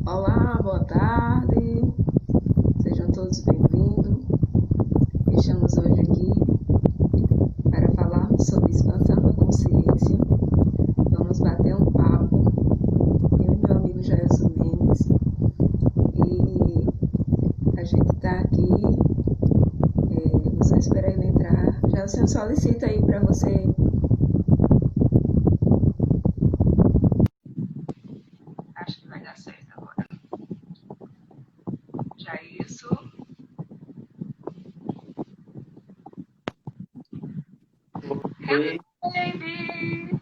Olá, boa tarde, sejam todos bem-vindos. Estamos hoje aqui para falarmos sobre expansão da consciência. Vamos bater um papo, eu e meu amigo Jailson Mendes, e a gente está aqui, você espera ele entrar. Jailson, solicita aí para você. Acho que vai dar certo agora. Jailson. Oi, Baby!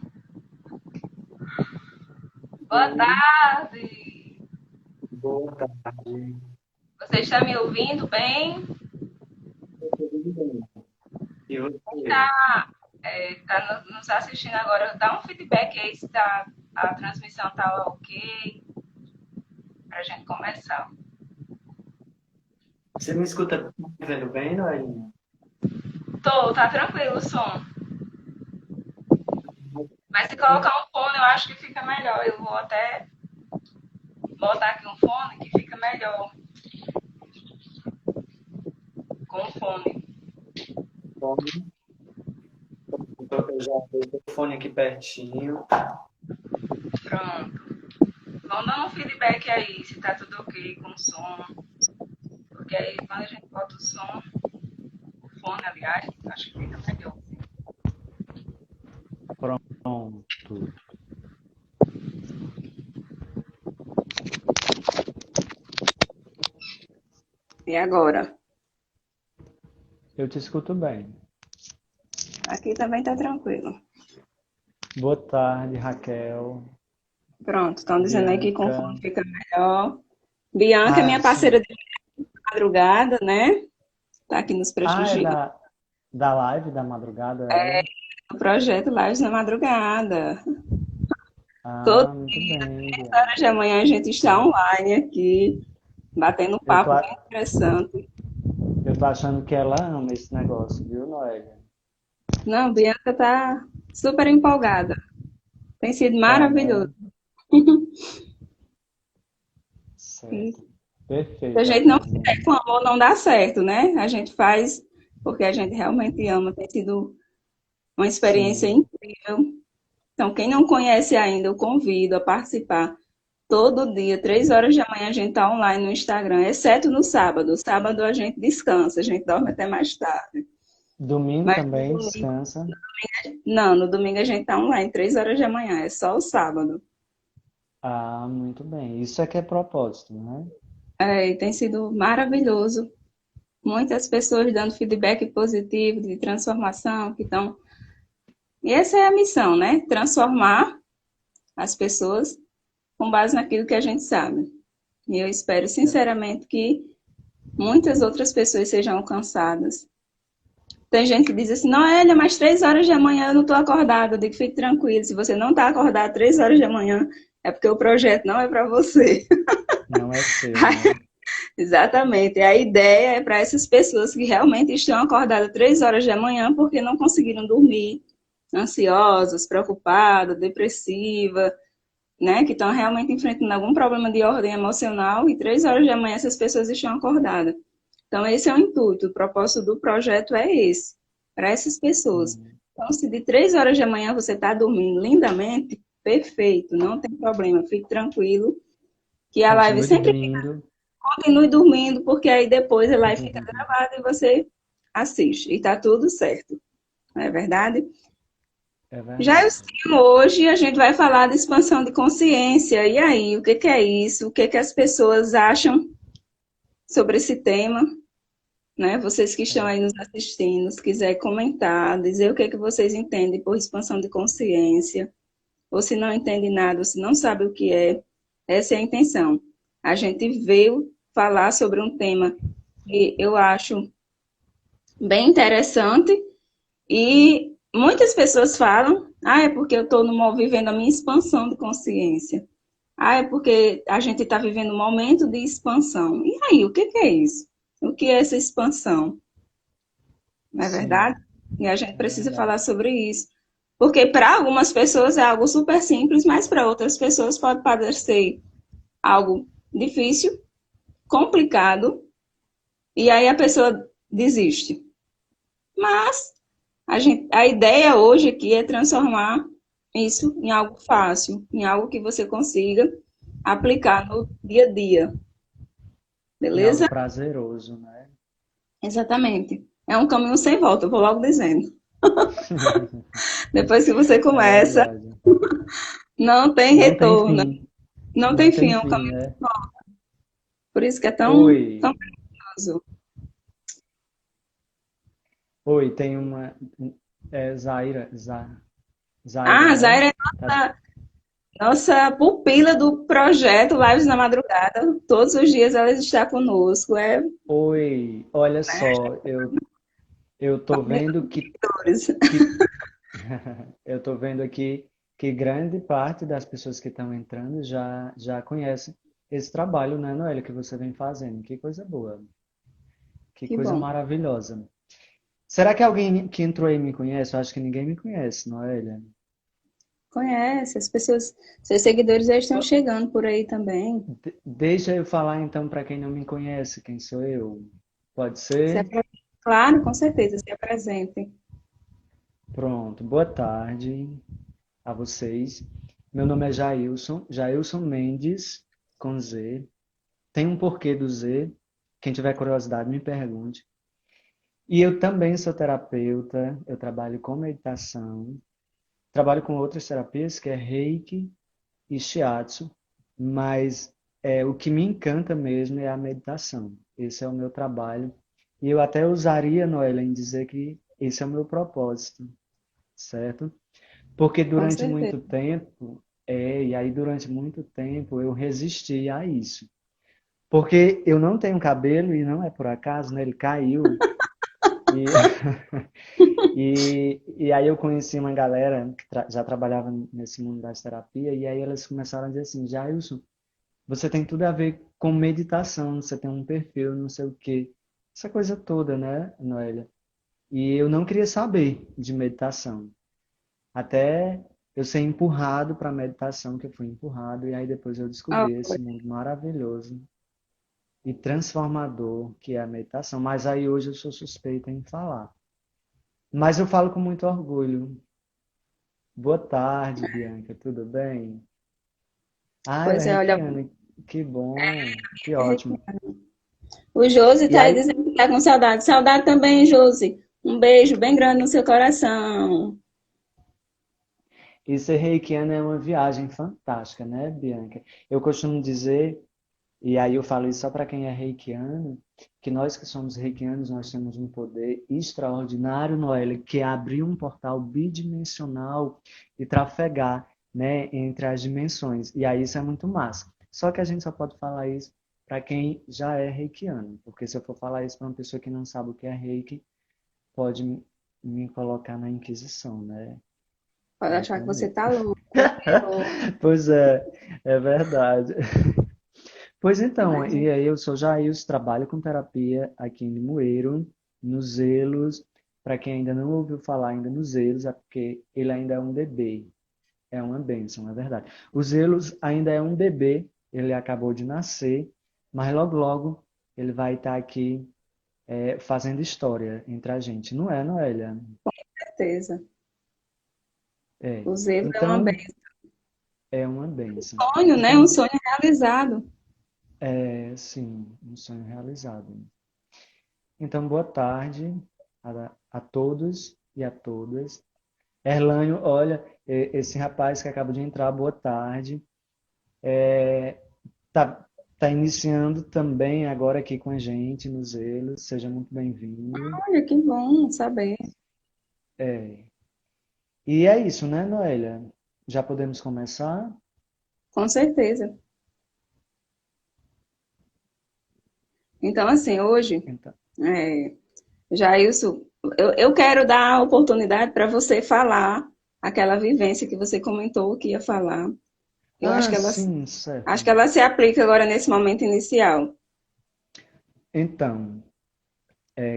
Boa oi, tarde! boa tarde. Você está me ouvindo bem? Tudo bem? E você? Tá, tá nos assistindo agora, dá um feedback aí se tá, a transmissão tá ok, pra gente começar. Você me escuta me vendo bem, Noelinha? Tô, tá tranquilo o som. Mas se colocar um fone, eu acho que fica melhor. Eu vou até botar aqui um fone que fica melhor com o fone. Bom, eu já tenho o fone aqui pertinho. Pronto. Vamos dar um feedback aí se tá tudo ok com o som. Porque aí quando a gente bota o som, o fone, aliás, acho que fica melhor. Pronto. E agora? Eu te escuto bem. Aqui também tá tranquilo. Boa tarde, Raquel, Pronto, estão dizendo aí que com Bianca. fone fica melhor. Bianca é Ah, minha parceira sim. de madrugada, né? Tá aqui nos Ah, é prestigiando da live da madrugada, é? o projeto Lives na Madrugada. Todas Ah, muito bem, as Bianca. horas de amanhã a gente está online aqui, batendo um Eu tô, papo bem interessante. eu tô achando que ela ama esse negócio, viu, Noelia? Não, Bianca tá super empolgada. Tem sido Tá, maravilhoso. né? E Certo. se a Perfeito, gente não então, fizer Bianca. com amor, não dá certo, né? A gente faz porque a gente realmente ama. Tem sido uma experiência Sim. incrível. Então, quem não conhece ainda, eu convido a participar. Todo dia, 3 horas da manhã, a gente está online no Instagram, exceto no sábado. Sábado a gente descansa, a gente dorme até mais tarde. Domingo Mas no também domingo, descansa. não, no domingo a gente está online, 3 horas da manhã, é só o sábado. Ah, muito bem. Isso é que é propósito, né? É, e tem sido maravilhoso. Muitas pessoas dando feedback positivo de transformação que estão. E essa é a missão, né? Transformar as pessoas com base naquilo que a gente sabe. E eu espero sinceramente que muitas outras pessoas sejam alcançadas. Tem gente que diz assim, Noélia, mas 3 horas da manhã eu não estou acordada. Eu digo, fique tranquilo, se você não está acordado 3 horas da manhã, é porque o projeto não é para você. Não é seu, né? Exatamente. A ideia é para essas pessoas que realmente estão acordadas 3 horas da manhã porque não conseguiram dormir, ansiosas, preocupadas, depressivas, né? Que estão realmente enfrentando algum problema de ordem emocional e 3 horas da manhã essas pessoas estão acordadas. Então, esse é o intuito, o propósito do projeto é esse, para essas pessoas. Sim. Então, se de 3 horas da manhã você está dormindo lindamente, perfeito, não tem problema, fique tranquilo, que a live Continue sempre dormindo. continue dormindo, porque aí depois a live fica gravada e você assiste, e está tudo certo, não é verdade? É Já eu verdade. sim, hoje a gente vai falar de expansão de consciência. E aí, o que que é isso? O que que as pessoas acham sobre esse tema? Né? Vocês que estão É. aí nos assistindo, se quiser comentar, dizer o que que vocês entendem por expansão de consciência, ou se não entende nada, ou se não sabe o que é, essa é a intenção. A gente veio falar sobre um tema que eu acho bem interessante e muitas pessoas falam, é porque eu estou vivendo a minha expansão de consciência. É porque a gente está vivendo um momento de expansão. E aí, o que que é isso? O que é essa expansão? Não é verdade? Sim, E a gente é precisa falar verdade. sobre isso. Porque para algumas pessoas é algo super simples, mas para outras pessoas pode parecer algo difícil, complicado, e aí a pessoa desiste. Mas a ideia hoje aqui é transformar isso em algo fácil, em algo que você consiga aplicar no dia a dia, Em algo beleza? prazeroso, né? Exatamente. É um caminho sem volta, eu vou logo dizendo. Depois que você É começa, verdade. não tem Não tem retorno, fim. não Não tem tem fim, é um fim, caminho. né? Por isso que é tão Oi. perigoso. Oi, tem uma. Zaira. Zaira, Ah, a né? Zaira é Tá. nossa pupila do projeto Lives na Madrugada. Todos os dias ela está conosco. É, Oi, olha né, só, eu tô vendo seguidores. que eu tô vendo aqui que grande parte das pessoas que estão entrando já conhecem esse trabalho, né, Noélia, que você vem fazendo. Que coisa boa, que Que coisa bom. maravilhosa. Será que alguém que entrou aí me conhece? Eu acho que ninguém me conhece, Noélia. Conhece, as pessoas, seus seguidores já estão chegando por aí também. Deixa eu falar então para quem não me conhece, quem sou eu. Pode Se ser? apre- Claro, com certeza, se apresentem. Pronto. Boa tarde a vocês. Meu nome é Jailson, Jailson Mendes, com Z. Tem um porquê do Z. Quem tiver curiosidade, me pergunte. E eu também sou terapeuta, eu trabalho com meditação, trabalho com outras terapias, que é Reiki e Shiatsu, mas o que me encanta mesmo é a meditação. Esse é o meu trabalho. E eu até usaria, Noela, em dizer que esse é o meu propósito, certo? Porque Com durante certeza. muito tempo, e aí durante muito tempo eu resisti a isso. Porque eu não tenho cabelo e não é por acaso, né? Ele caiu. E, e aí eu conheci uma galera que já trabalhava nesse mundo das terapias, e aí elas começaram a dizer assim, Jailson, você tem tudo a ver com meditação, você tem um perfil, não sei o quê. Essa coisa toda, né, Noélia? E eu não queria saber de meditação. Até eu ser empurrado para a meditação, que eu fui empurrado, e aí depois eu descobri Ó, esse mundo maravilhoso e transformador que é a meditação. Mas aí hoje eu sou suspeita em falar. Mas eu falo com muito orgulho. Boa tarde, Bianca, tudo bem? Ah, ela é pois é, olha, reikiana, que bom, que ótimo. o Josi E está aí aí, dizendo que está com saudade. Saudade também, Josi. Um beijo bem grande no seu coração. e ser reikiana é uma viagem fantástica, né, Bianca? Eu costumo dizer, e aí eu falo isso só para quem é reikiano, que nós que somos reikianos, nós temos um poder extraordinário, Noelle, que é abrir um portal bidimensional e trafegar, né, entre as dimensões. E aí isso é muito massa. Só que a gente só pode falar isso para quem já é reikiano, porque se eu for falar isso para uma pessoa que não sabe o que é reiki, pode me colocar na Inquisição, né? Pode Aí eu achar que tenho você medo. tá louco, pirou. Pois é verdade. Pois então, Mas, e aí eu sou Jails, trabalho com terapia aqui em Limoeiro, nos Zelos. Para quem ainda não ouviu falar ainda nos Zelos, é porque ele ainda é um bebê. É uma bênção, é verdade. O Zelos ainda é um bebê, ele acabou de nascer, mas logo logo ele vai estar aqui fazendo história entre a gente. Não é, Noélia? com certeza. É. O zelo é uma Então, é uma bênção. sonho, né? Um Então, sonho realizado. sim, um sonho realizado. Então, boa tarde a todos e a todas. Erlânio, olha, esse rapaz que acaba de entrar, boa tarde. Tá, tá iniciando também agora aqui com a gente no Zelo. Seja muito bem-vindo. Olha, que bom saber. É. E é isso, né, Noélia? Já podemos começar? Com certeza. Então, assim, hoje, Então, é, Jailson, eu quero dar a oportunidade para você falar aquela vivência que você comentou que ia falar. Eu sim, acho certo. que ela se aplica agora nesse momento inicial. Então,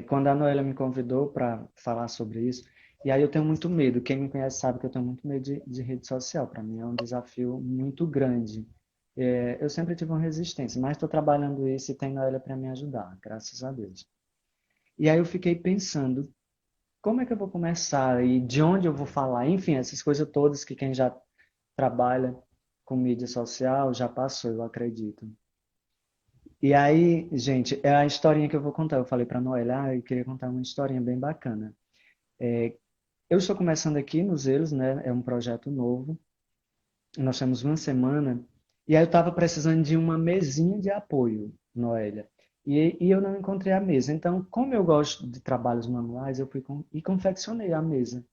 quando a Noélia me convidou para falar sobre isso, e aí eu tenho muito medo. Quem me conhece sabe que eu tenho muito medo de rede social. Para mim é um desafio muito grande. Eu sempre tive uma resistência, mas estou trabalhando isso e tem Noélia para me ajudar, graças a Deus. E aí eu fiquei pensando, como é que eu vou começar e de onde eu vou falar? Enfim, essas coisas todas que quem já trabalha com mídia social já passou, eu acredito. E aí, gente, é a historinha que eu vou contar. Eu falei para Noélia, eu queria contar uma historinha bem bacana. Eu estou começando aqui nos Elos, né? É um projeto novo. Nós temos uma semana. E aí eu estava precisando de uma mesinha de apoio, Noélia. E eu não encontrei a mesa. Então, como eu gosto de trabalhos manuais, eu fui e confeccionei a mesa.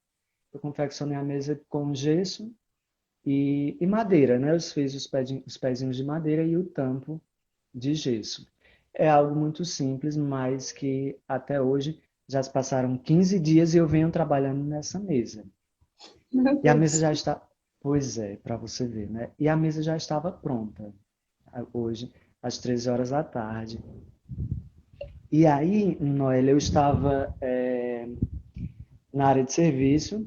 Eu confeccionei a mesa com gesso e madeira, né? Eu fiz os pezinhos de madeira e o tampo de gesso. É algo muito simples, mas que até hoje já se passaram 15 dias e eu venho trabalhando nessa mesa. Meu E a mesa Deus. já está. Pois é, para você ver, né? E a mesa já estava pronta hoje, às 13 horas da tarde. E aí, Noel, eu estava na área de serviço,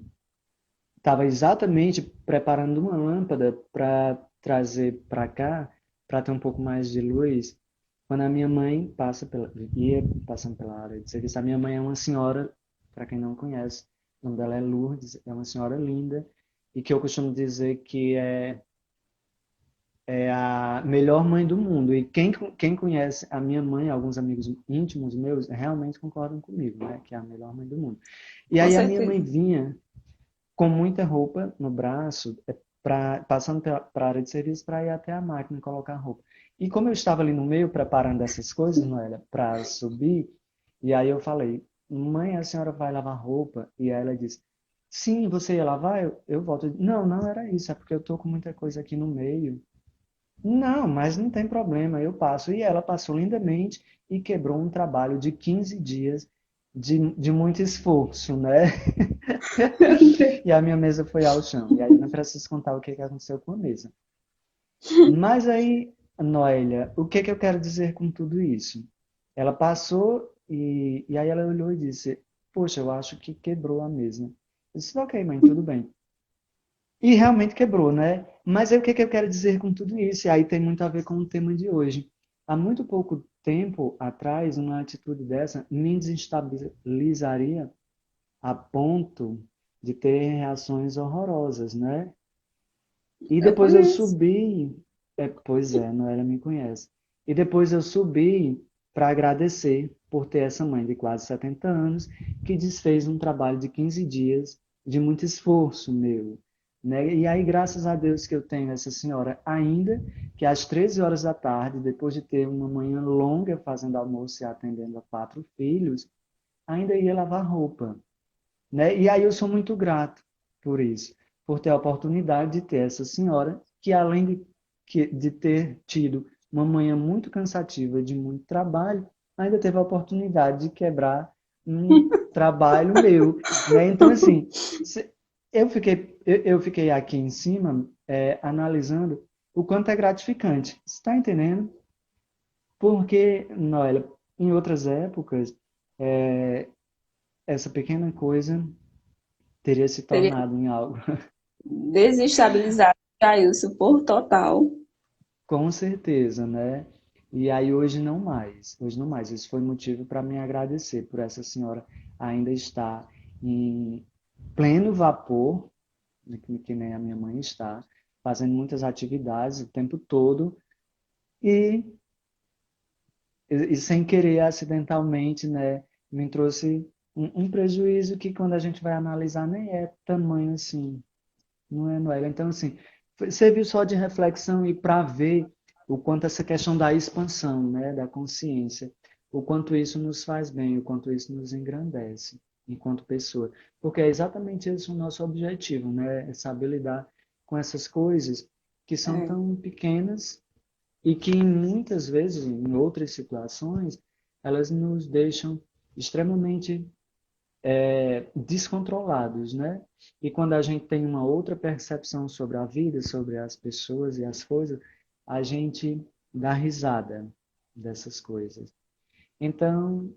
estava exatamente preparando uma lâmpada para trazer para cá, para ter um pouco mais de luz, quando a minha mãe ia passando pela área de serviço. A minha mãe é uma senhora, para quem não conhece, o nome dela é Lourdes, é uma senhora linda, e que eu costumo dizer que é a melhor mãe do mundo. E quem conhece a minha mãe, alguns amigos íntimos meus, realmente concordam comigo, né? Que é a melhor mãe do mundo. E Com aí a minha mãe certeza. vinha com muita roupa no braço, passando para a área de serviço para ir até a máquina e colocar roupa. E como eu estava ali no meio preparando essas coisas, Noélia, para subir, e aí eu falei, mãe, a senhora vai lavar roupa? E aí ela disse, sim, você ia lavar? Eu volto. Não, não era isso, é porque eu estou com muita coisa aqui no meio. Não, mas não tem problema, eu passo. E ela passou lindamente e quebrou um trabalho de 15 dias de muito esforço, né? E a minha mesa foi ao chão. E aí eu não preciso contar o que que aconteceu com a mesa. Mas aí, Noélia, o que que eu quero dizer com tudo isso? Ela passou e aí ela olhou e disse, poxa, eu acho que quebrou a mesa. Eu disse, ok, mãe, tudo bem. E realmente quebrou, né? Mas aí o que que eu quero dizer com tudo isso? E aí tem muito a ver com o tema de hoje. Há muito pouco tempo atrás, uma atitude dessa me desestabilizaria a ponto de ter reações horrorosas, né? E Eu depois eu conheço. subi, pois é, Noela me conhece. E depois eu subi para agradecer por ter essa mãe de quase 70 anos que desfez um trabalho de 15 dias de muito esforço meu, né? E aí, graças a Deus que eu tenho essa senhora ainda, que às 13 horas da tarde, depois de ter uma manhã longa fazendo almoço e atendendo a 4 filhos, ainda ia lavar roupa, né? E aí eu sou muito grato por isso, por ter a oportunidade de ter essa senhora que, além de ter tido uma manhã muito cansativa de muito trabalho, ainda teve a oportunidade de quebrar um trabalho meu, né? Então, assim, eu fiquei aqui em cima analisando o quanto é gratificante. Você está entendendo? Porque, Noela, em outras épocas, é, essa pequena coisa teria se Teria tornado em algo. desestabilizado Jailson por total. Com certeza, né? E aí hoje não mais, hoje não mais. Isso foi motivo para me agradecer por essa senhora ainda estar em pleno vapor, que nem a minha mãe está, fazendo muitas atividades o tempo todo e, e sem querer acidentalmente, né, me trouxe um prejuízo que quando a gente vai analisar nem é tamanho assim. Não é, Noela? Então, assim, serviu só de reflexão e para ver o quanto essa questão da expansão, né, da consciência, o quanto isso nos faz bem, o quanto isso nos engrandece enquanto pessoa. Porque é exatamente esse o nosso objetivo, né? É saber lidar com essas coisas que são É, tão pequenas e que muitas vezes, em outras situações, elas nos deixam extremamente descontrolados, né? E quando a gente tem uma outra percepção sobre a vida, sobre as pessoas e as coisas, a gente dá risada dessas coisas. Então,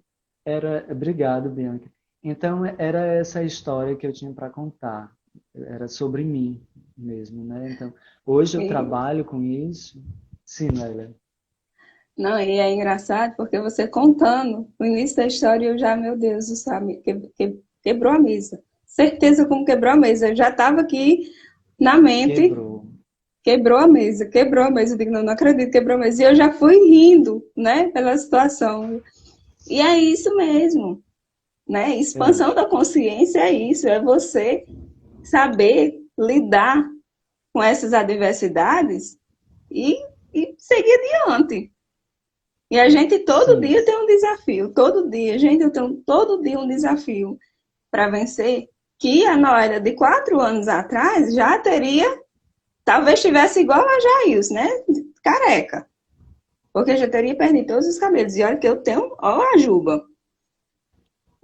obrigado, Bianca. Então, era essa a história que eu tinha para contar, era sobre mim mesmo, né? Então, hoje eu E, trabalho com isso. Sim, Leila. não, e é engraçado porque você contando o início da história, eu já, meu Deus, sabe, quebrou a mesa. Certeza como quebrou a mesa. Eu já estava aqui na mente, Quebrou. quebrou a mesa, quebrou a mesa. Eu digo, não, não acredito, quebrou a mesa. E eu já fui rindo, né, pela situação. E é isso mesmo, né? É, Expansão da consciência é isso, é você saber lidar com essas adversidades e, e seguir adiante. E a gente todo sim, dia tem um desafio, todo dia, gente, eu tenho todo dia um desafio para vencer, que a Noélia de 4 anos atrás já teria, talvez tivesse igual a Jails, né? Careca. Porque já teria perdido todos os cabelos. E olha que eu tenho, ó, a juba.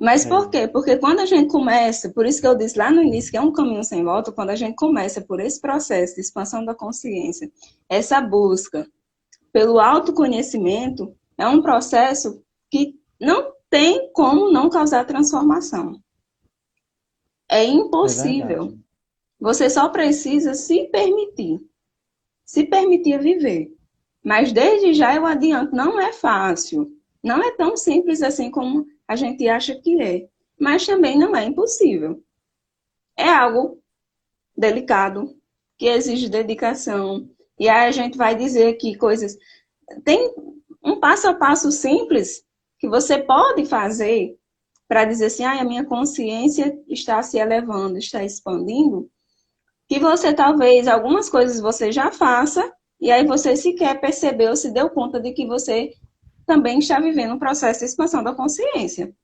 Mas por é, quê? Porque quando a gente começa, por isso que eu disse lá no início que é um caminho sem volta, quando a gente começa por esse processo de expansão da consciência, essa busca pelo autoconhecimento, é um processo que não tem como não causar transformação. É é impossível. verdade. Você só precisa se permitir viver. Mas desde já eu adianto, não é fácil. Não é tão simples assim como a gente acha que é. Mas também não é impossível. É algo delicado, que exige dedicação. E aí a gente vai dizer aqui coisas. Tem um passo a passo simples que você pode fazer para dizer assim, ah, a minha consciência está se elevando, está expandindo, que você talvez algumas coisas você já faça e aí você sequer percebeu, se deu conta de que você também está vivendo um processo de expansão da consciência.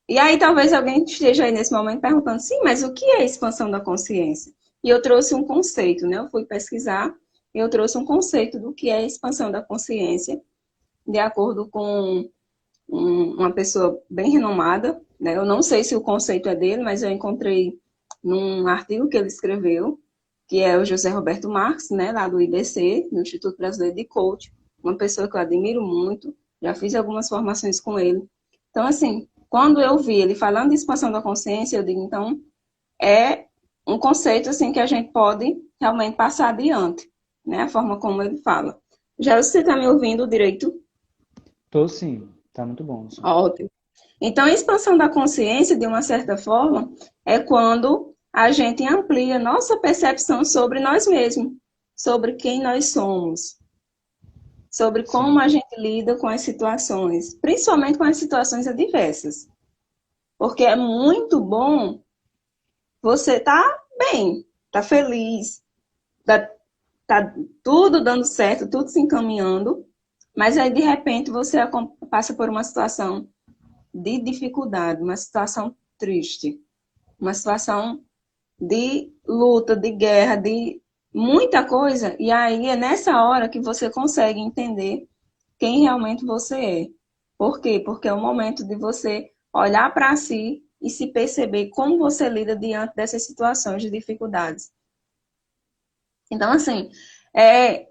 E aí talvez alguém esteja aí nesse momento perguntando, sim, mas o que é expansão da consciência? E eu trouxe um conceito, né? Eu fui pesquisar e eu trouxe um conceito do que é expansão da consciência, de acordo com uma pessoa bem renomada, né? Eu não sei se o conceito é dele, mas eu encontrei num artigo que ele escreveu, que é o José Roberto Marques, né, lá do IBC, no Instituto Brasileiro de Coaching, uma pessoa que eu admiro muito, já fiz algumas formações com ele. Então, assim, quando eu vi ele falando de expansão da consciência, eu digo, então, é um conceito, assim, que a gente pode realmente passar adiante, né, a forma como ele fala. Já você está me ouvindo direito? Tô sim, tá muito bom, sim. Ótimo. Então, a expansão da consciência, de uma certa forma, é quando a gente amplia nossa percepção sobre nós mesmos, sobre quem nós somos, sobre como a Sim, gente lida com as situações, principalmente com as situações adversas. Porque é muito bom você estar bem, estar feliz, tá, tá tudo dando certo, tudo se encaminhando, mas aí de repente você passa por uma situação de dificuldade, uma situação triste, uma situação de luta, de guerra, de muita coisa, e aí é nessa hora que você consegue entender quem realmente você é. Por quê? Porque é o momento de você olhar para si e se perceber como você lida diante dessas situações de dificuldades. Então, assim, é,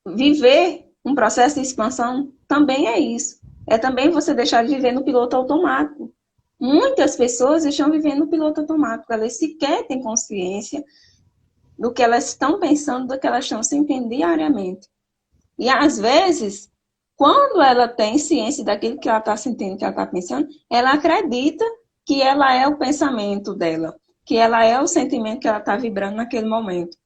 viver um processo de expansão também é isso. É também você deixar de viver no piloto automático. Muitas pessoas estão vivendo no piloto automático, elas sequer têm consciência do que elas estão pensando, do que elas estão sentindo diariamente. E às vezes, quando ela tem ciência daquilo que ela está sentindo, que ela está pensando, ela acredita que ela é o pensamento dela, que ela é o sentimento que ela está vibrando naquele momento.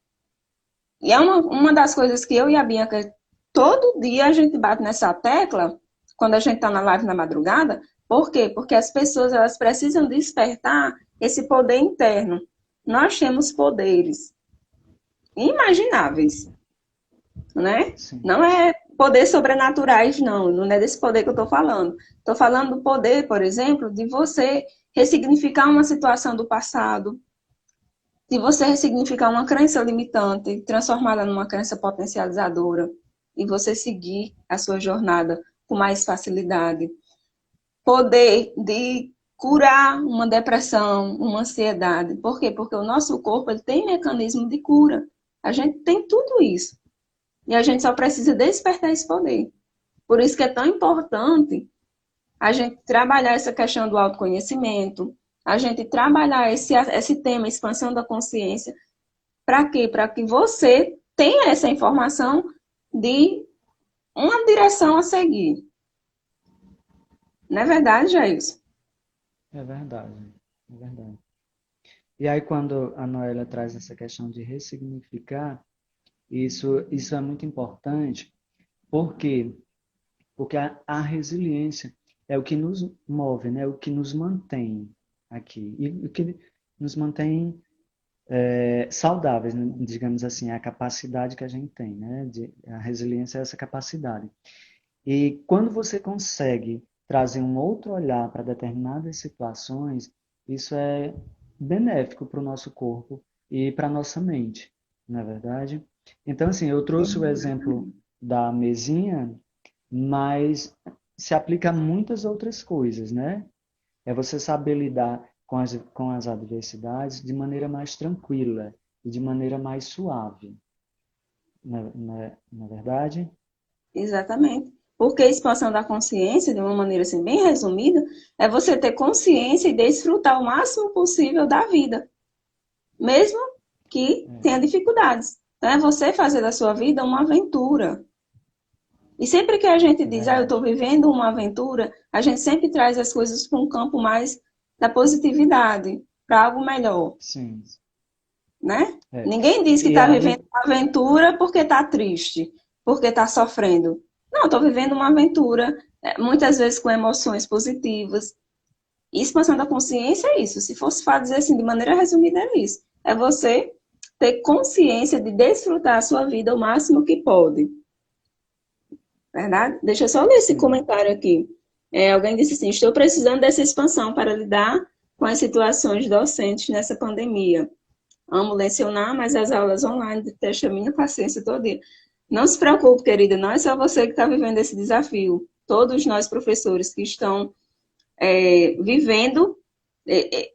E é uma das coisas que eu e a Bianca, todo dia a gente bate nessa tecla, quando a gente está na live na madrugada. Por quê? Porque as pessoas elas precisam despertar esse poder interno. Nós temos poderes inimagináveis, né? sim. Não é poder sobrenaturais, não. Não é desse poder que eu estou falando. Estou falando do poder, por exemplo, de você ressignificar uma situação do passado, de você ressignificar uma crença limitante, transformá-la numa crença potencializadora e você seguir a sua jornada com mais facilidade. Poder de curar uma depressão, uma ansiedade. Por quê? Porque o nosso corpo ele tem mecanismo de cura. A gente tem tudo isso. E a gente só precisa despertar esse poder. Por isso que é tão importante a gente trabalhar essa questão do autoconhecimento, a gente trabalhar esse tema, expansão da consciência. Para quê? Para que você tenha essa informação de uma direção a seguir. Não é verdade, Jailson? É verdade, é verdade. E aí, quando a Noélia traz essa questão de ressignificar, isso é muito importante. Por quê? Porque a resiliência é o que nos move, né? O que nos mantém aqui. E o que nos mantém saudáveis, né? Digamos assim, é a capacidade que a gente tem, né? A resiliência é essa capacidade. E quando você consegue trazer um outro olhar para determinadas situações, isso é benéfico para o nosso corpo e para a nossa mente, não é verdade? Então, assim, eu trouxe o exemplo da mesinha, mas se aplica a muitas outras coisas, né? É você saber lidar com as adversidades de maneira mais tranquila e de maneira mais suave, não é verdade? Exatamente. Porque a expansão da consciência, de uma maneira assim, bem resumida, é você ter consciência e desfrutar o máximo possível da vida, mesmo que É, tenha dificuldades. Então, é você fazer da sua vida uma aventura. E sempre que a gente é diz, eu verdade. estou vivendo uma aventura, a gente sempre traz as coisas para um campo mais da positividade, para algo melhor, Sim. né? É. Ninguém diz que E está vivendo aí, uma aventura porque está triste, porque está sofrendo. Não, estou vivendo uma aventura, muitas vezes com emoções positivas. E expansão da consciência é isso. Se fosse para dizer assim, de maneira resumida, é isso. É você ter consciência de desfrutar a sua vida o máximo que pode. Verdade? Deixa eu só ler esse sim. comentário aqui. Alguém disse assim: estou precisando dessa expansão para lidar com as situações docentes nessa pandemia. Amo lecionar, mas as aulas online testam a minha paciência todo dia. Não se preocupe, querida, não é só você que está vivendo esse desafio. Todos nós, professores, que estão vivendo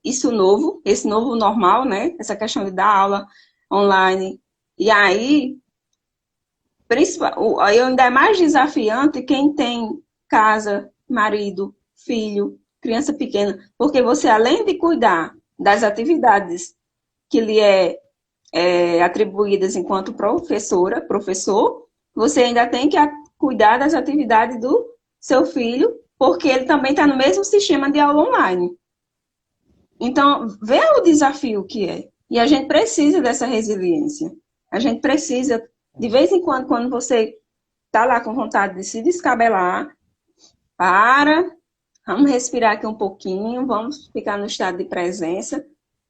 isso novo, esse novo normal, né? Essa questão de dar aula online. E aí, aí ainda é mais desafiante quem tem casa, marido, filho, criança pequena, porque você, além de cuidar das atividades que lhe atribuídas enquanto professora, professor, você ainda tem que cuidar das atividades do seu filho, porque ele também está no mesmo sistema de aula online. Então, vê o desafio que é. E a gente precisa dessa resiliência. A gente precisa, de vez em quando, quando você está lá com vontade de se descabelar, para, vamos respirar aqui um pouquinho, vamos ficar no estado de presença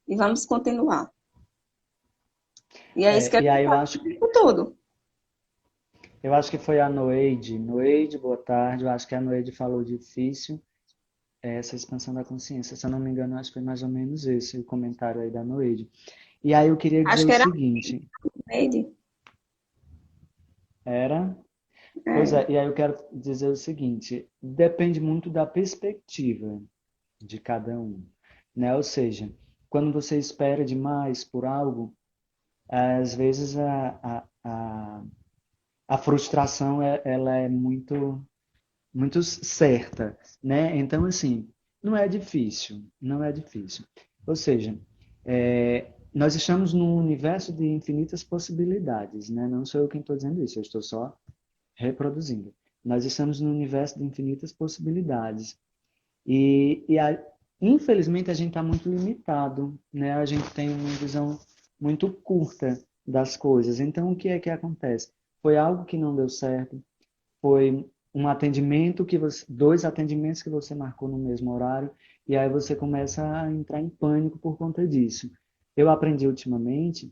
e vamos continuar. E é isso que a E gente aí faz o tempo todo. eu acho que foi a Noeide. Noeide, boa tarde. Eu acho que a Noeide falou difícil, essa expansão da consciência. Se eu não me engano, acho que foi mais ou menos esse o comentário aí da Noeide. E aí eu queria dizer Acho o que era seguinte, Neide. era... Pois É, é, e aí eu quero dizer o seguinte, depende muito da perspectiva de cada um, né? Ou seja, quando você espera demais por algo, às vezes a frustração ela é muito certa, né? Então, assim, não é difícil, não é difícil. Ou seja, nós estamos num universo de infinitas possibilidades, né? Não sou eu quem estou dizendo isso, eu estou só reproduzindo. Nós estamos num universo de infinitas possibilidades. Infelizmente, a gente está muito limitado, né? A gente tem uma visão muito curta das coisas. Então, o que é que acontece? Foi algo que não deu certo, foi um atendimento que você, dois atendimentos que você marcou no mesmo horário, e aí você começa a entrar em pânico por conta disso. Eu aprendi ultimamente,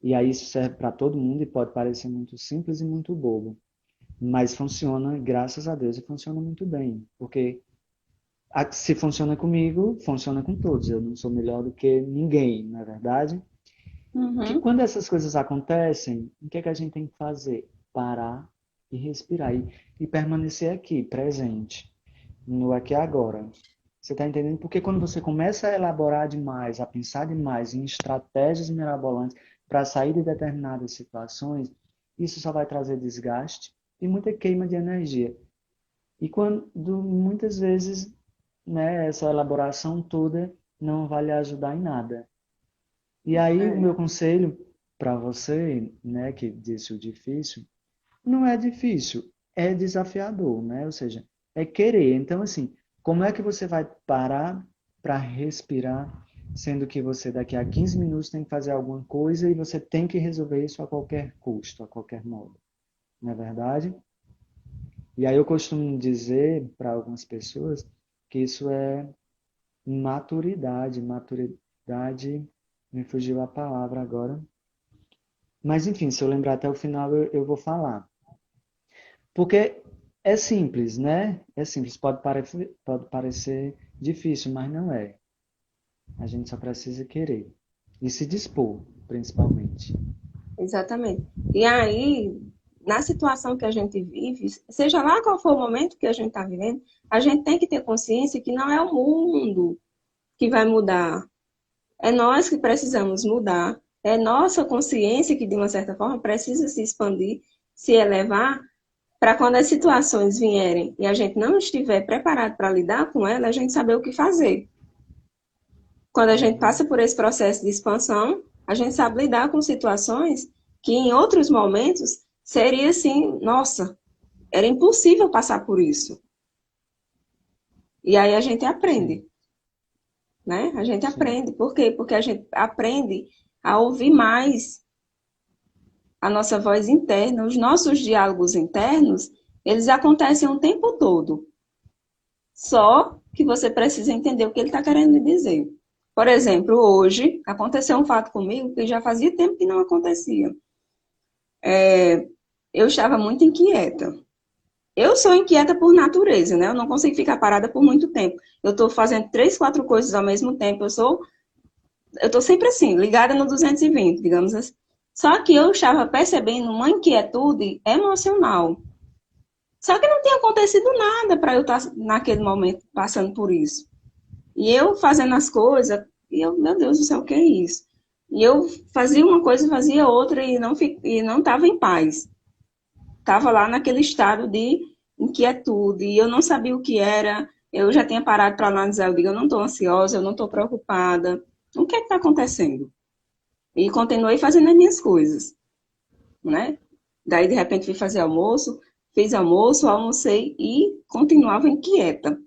e aí isso serve para todo mundo e pode parecer muito simples e muito bobo, mas funciona, graças a Deus, e funciona muito bem, porque se funciona comigo, funciona com todos. Eu não sou melhor do que ninguém, na verdade. Que uhum. quando essas coisas acontecem, o que é que a gente tem que fazer? Parar e respirar e permanecer aqui, presente, no aqui e agora. Você está entendendo? Porque quando você começa a elaborar demais, a pensar demais em estratégias mirabolantes para sair de determinadas situações, isso só vai trazer desgaste e muita queima de energia. E quando muitas vezes, né, essa elaboração toda não vai lhe ajudar em nada. E aí, o É, meu conselho para você, né, que disse o difícil, não é difícil, é desafiador, né? Ou seja, é querer. Então, assim, como é que você vai parar para respirar, sendo que você daqui a 15 minutos tem que fazer alguma coisa e você tem que resolver isso a qualquer custo, a qualquer modo, não é verdade? E aí eu costumo dizer para algumas pessoas que isso é maturidade, maturidade, me fugiu a palavra agora. Mas enfim, se eu lembrar até o final, eu vou falar. Porque é simples, né? É simples, pode parecer difícil, mas não é. A gente só precisa querer. E se dispor, principalmente. exatamente. E aí, na situação que a gente vive, seja lá qual for o momento que a gente está vivendo, a gente tem que ter consciência que não é o mundo que vai mudar. É nós que precisamos mudar. É nossa consciência que, de uma certa forma, precisa se expandir, se elevar, para quando as situações vierem e a gente não estiver preparado para lidar com elas, a gente saber o que fazer. Quando a gente Uhum. passa por esse processo de expansão, a gente sabe lidar com situações que em outros momentos seria assim, nossa, era impossível passar por isso. E aí a gente Sim, aprende, né? A gente sim. aprende. Por quê? Porque a gente aprende a ouvir mais a nossa voz interna, os nossos diálogos internos, eles acontecem o tempo todo. Só que você precisa entender o que ele está querendo dizer. Por exemplo, hoje aconteceu um fato comigo que já fazia tempo que não acontecia. Eu estava muito inquieta. Eu sou inquieta por natureza, né? Eu não consigo ficar parada por muito tempo. Eu estou fazendo três, quatro coisas ao mesmo tempo. Eu estou sempre assim, ligada no 220, digamos assim. Só que eu estava percebendo uma inquietude emocional. Só que não tinha acontecido nada para eu estar naquele momento passando por isso. E eu fazendo as coisas, e eu, meu Deus do céu, o que é isso? E eu fazia uma coisa, fazia outra e não estava em paz. Estava lá naquele estado de inquietude, e eu não sabia o que era. Eu já tinha parado para analisar, eu digo, eu não estou ansiosa, eu não estou preocupada. O que é que está acontecendo? E continuei fazendo as minhas coisas, né? Daí, de repente, fui fazer almoço, fiz almoço, almocei e continuava inquieta.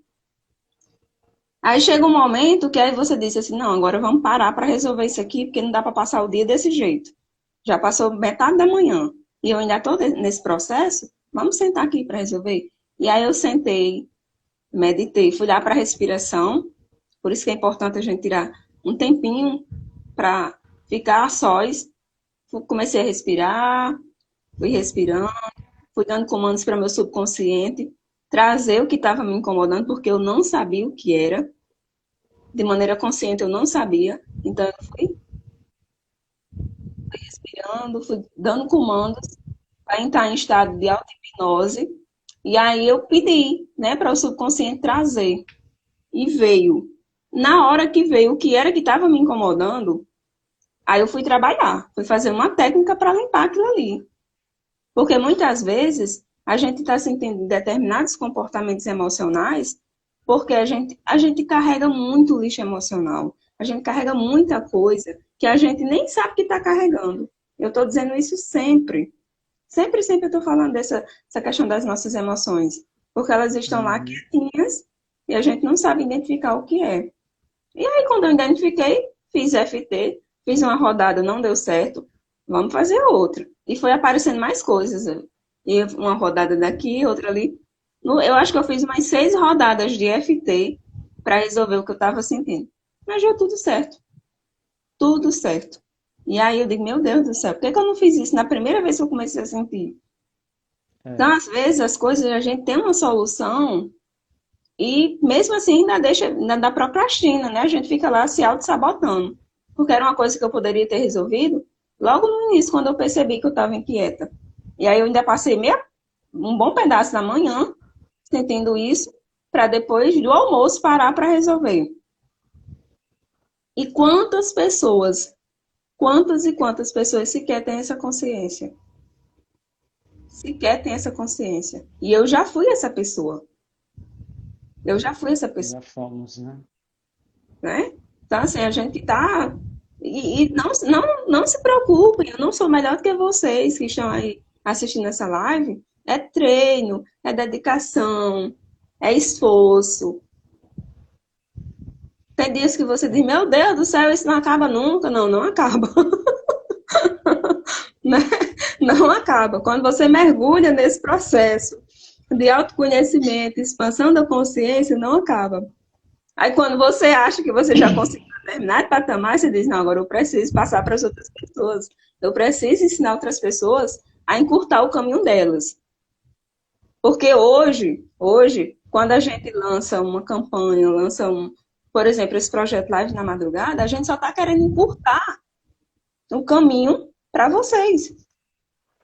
Aí chega um momento que aí você disse assim, não, agora vamos parar para resolver isso aqui, porque não dá para passar o dia desse jeito. Já passou metade da manhã e eu ainda estou nesse processo, vamos sentar aqui para resolver. E aí eu sentei, meditei, fui lá para a respiração, por isso que é importante a gente tirar um tempinho para ficar a sós. Comecei a respirar, fui respirando, fui dando comandos para meu subconsciente, trazer o que estava me incomodando, porque eu não sabia o que era, de maneira consciente eu não sabia, então eu fui respirando, fui dando comandos para entrar em estado de auto-hipnose, e aí eu pedi, né, para o subconsciente trazer, e veio. Na hora que veio o que era que estava me incomodando, aí eu fui trabalhar, fui fazer uma técnica para limpar aquilo ali. Porque muitas vezes a gente está sentindo determinados comportamentos emocionais porque a gente carrega muito lixo emocional. A gente carrega muita coisa que a gente nem sabe que está carregando. Eu estou dizendo isso sempre. Sempre, sempre eu estou falando essa questão das nossas emoções. Porque elas estão lá Uhum. quietinhas e a gente não sabe identificar o que é. E aí, quando eu identifiquei, fiz FT, fiz uma rodada, não deu certo, vamos fazer outra. E foi aparecendo mais coisas. E uma rodada daqui, outra ali. Eu acho que eu fiz umas 6 rodadas de FT para resolver o que eu estava sentindo. Mas deu tudo certo. Tudo certo. E aí eu digo, meu Deus do céu, por que, que eu não fiz isso na primeira vez que eu comecei a sentir? Então, É. às vezes, as coisas, a gente tem uma solução e mesmo assim ainda deixa, ainda dá procrastina, né? A gente fica lá se auto-sabotando. Porque era uma coisa que eu poderia ter resolvido logo no início, quando eu percebi que eu estava inquieta. E aí eu ainda passei um bom pedaço da manhã sentindo isso, para depois do almoço parar para resolver. E quantas e quantas pessoas sequer têm essa consciência? Sequer têm essa consciência. E eu já fui essa pessoa. Eu já fui essa pessoa, Já fomos, né? né? Então, assim, a gente tá. E não se preocupem, eu não sou melhor do que vocês que estão aí assistindo essa live. É treino, é dedicação, é esforço. Tem dias que você diz, meu Deus do céu, isso não acaba nunca. Não, não acaba. Né? Não acaba. Quando você mergulha nesse processo de autoconhecimento, expansão da consciência, não acaba. Aí quando você acha que você já conseguiu determinado patamar, você diz, não, agora eu preciso passar para as outras pessoas. Eu preciso ensinar outras pessoas a encurtar o caminho delas. Porque hoje, quando a gente lança uma campanha, por exemplo, esse projeto Live na Madrugada, a gente só está querendo encurtar o caminho para vocês.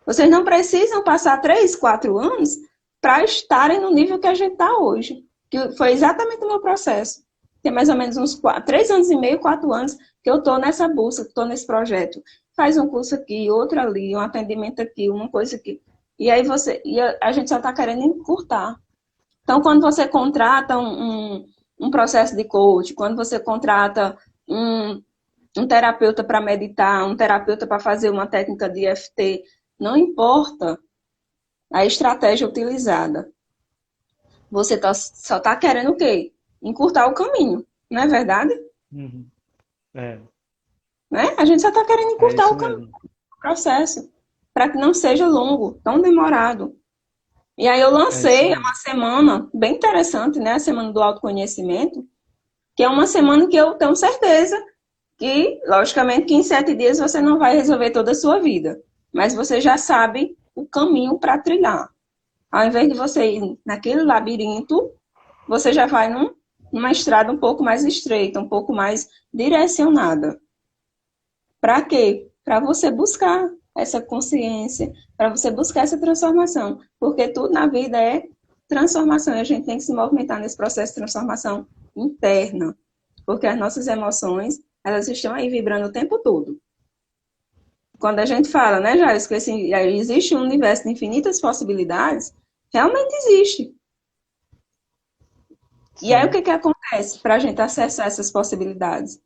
Vocês não precisam passar 3, 4 anos para estarem no nível que a gente está hoje. Que foi exatamente o meu processo. Tem mais ou menos uns 3 anos e meio, 4 anos que eu estou nessa busca, estou nesse projeto. Faz um curso aqui, outro ali, um atendimento aqui, uma coisa aqui. E aí a gente só está querendo encurtar. Então, quando você contrata um processo de coach, quando você contrata um, um terapeuta para meditar, um terapeuta para fazer uma técnica de EFT, não importa a estratégia utilizada. Você só está querendo o quê? Encurtar o caminho, não é verdade? Uhum. É, Né? A gente só está querendo é encurtar isso o caminho, mesmo. o processo, para que não seja longo, tão demorado. E aí eu É isso lancei uma mesmo. semana bem interessante, né? A semana do autoconhecimento, que é uma semana que eu tenho certeza que, logicamente, que em 7 dias você não vai resolver toda a sua vida, mas você já sabe o caminho para trilhar. Ao invés de você ir naquele labirinto, você já vai numa estrada um pouco mais estreita, um pouco mais direcionada. Para quê? Para você buscar essa consciência, para você buscar essa transformação. Porque tudo na vida é transformação e a gente tem que se movimentar nesse processo de transformação interna. Porque as nossas emoções, elas estão aí vibrando o tempo todo. Quando a gente fala, né, Jair, que existe um universo de infinitas possibilidades, realmente existe. E aí o Sim, que acontece para a gente acessar essas possibilidades?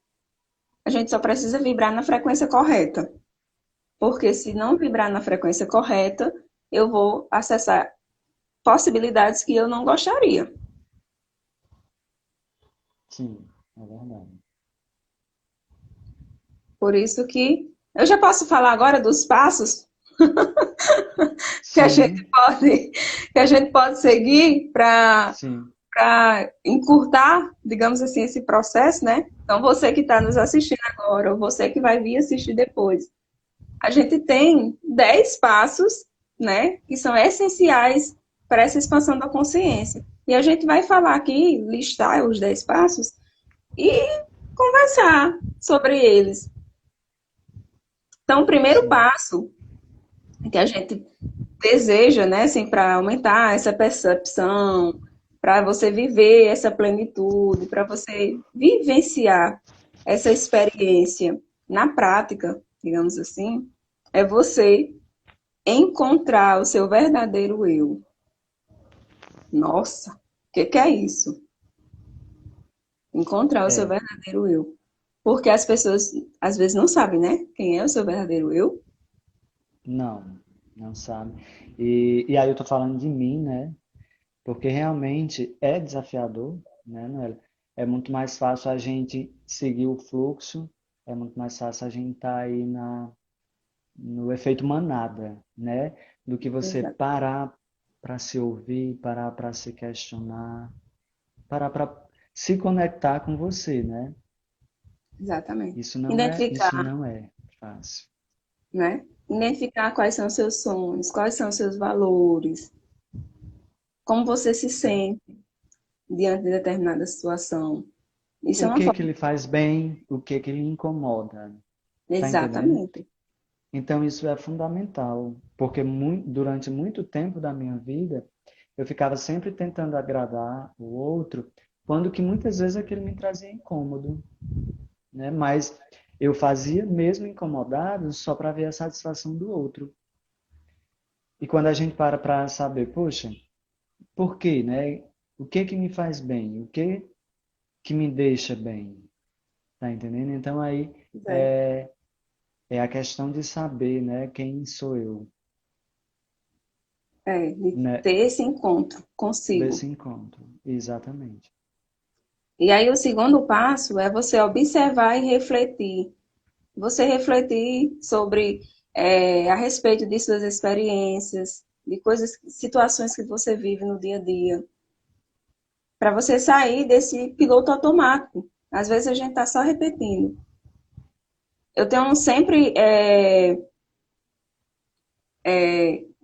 A gente só precisa vibrar na frequência correta. Porque se não vibrar na frequência correta, eu vou acessar possibilidades que eu não gostaria. sim, é verdade. Por isso que eu já posso falar agora dos passos que a gente Sim, pode, que a gente pode seguir sim, para encurtar, digamos assim, esse processo, né? Então, você que está nos assistindo agora, ou você que vai vir assistir depois, a gente tem 10 passos, né, que são essenciais para essa expansão da consciência. E a gente vai falar aqui, listar os 10 passos e conversar sobre eles. Então, o primeiro sim. passo que a gente deseja, né, assim, para aumentar essa percepção, para você viver essa plenitude, para você vivenciar essa experiência na prática, digamos assim, é você encontrar o seu verdadeiro eu. Nossa, o que é isso? Encontrar o seu É, verdadeiro eu. Porque as pessoas às vezes não sabem, né? Quem é o seu verdadeiro eu? não, não sabe. E aí eu tô falando de mim, né? Porque realmente é desafiador, né, Noela? É muito mais fácil a gente seguir o fluxo, é muito mais fácil a gente estar aí no efeito manada, né? Do que você Exato. parar para se ouvir, parar para se questionar, parar para se conectar com você, né? Exatamente. Isso Identificar, não é fácil. né? Identificar quais são os seus sonhos, quais são os seus valores, como você se sente diante de determinada situação. Isso é O uma que que forma. lhe faz bem, o que que lhe incomoda, tá entendendo? Exatamente. Então isso é fundamental, porque durante muito tempo da minha vida eu ficava sempre tentando agradar o outro, quando que muitas vezes aquilo me trazia incômodo, né? Mas eu fazia mesmo incomodado só para ver a satisfação do outro. E quando a gente para saber, poxa, por quê, né? O que que me faz bem? O que que me deixa bem? Tá entendendo? Então aí É, é, é a questão de saber, né, quem sou eu, de né, ter esse encontro desse consigo. encontro. Exatamente. E aí o segundo passo é você observar e refletir. Você refletir sobre a respeito de suas experiências, de coisas, situações que você vive no dia a dia, para você sair desse piloto automático. Às vezes a gente está só repetindo. Eu tenho sempre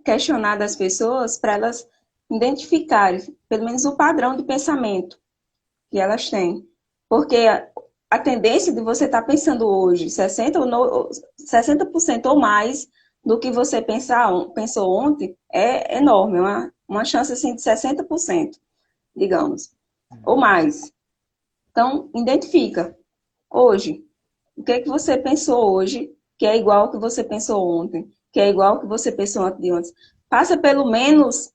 questionado as pessoas para elas identificarem, pelo menos, o padrão de pensamento que elas têm. Porque a tendência de você estar pensando hoje 60% ou mais do que você pensou ontem é enorme, uma chance assim, de 60%, digamos, ou mais. Então, identifica hoje. O que é que você pensou hoje que é igual ao que você pensou ontem, que é igual ao que você pensou antes de ontem? Passa pelo menos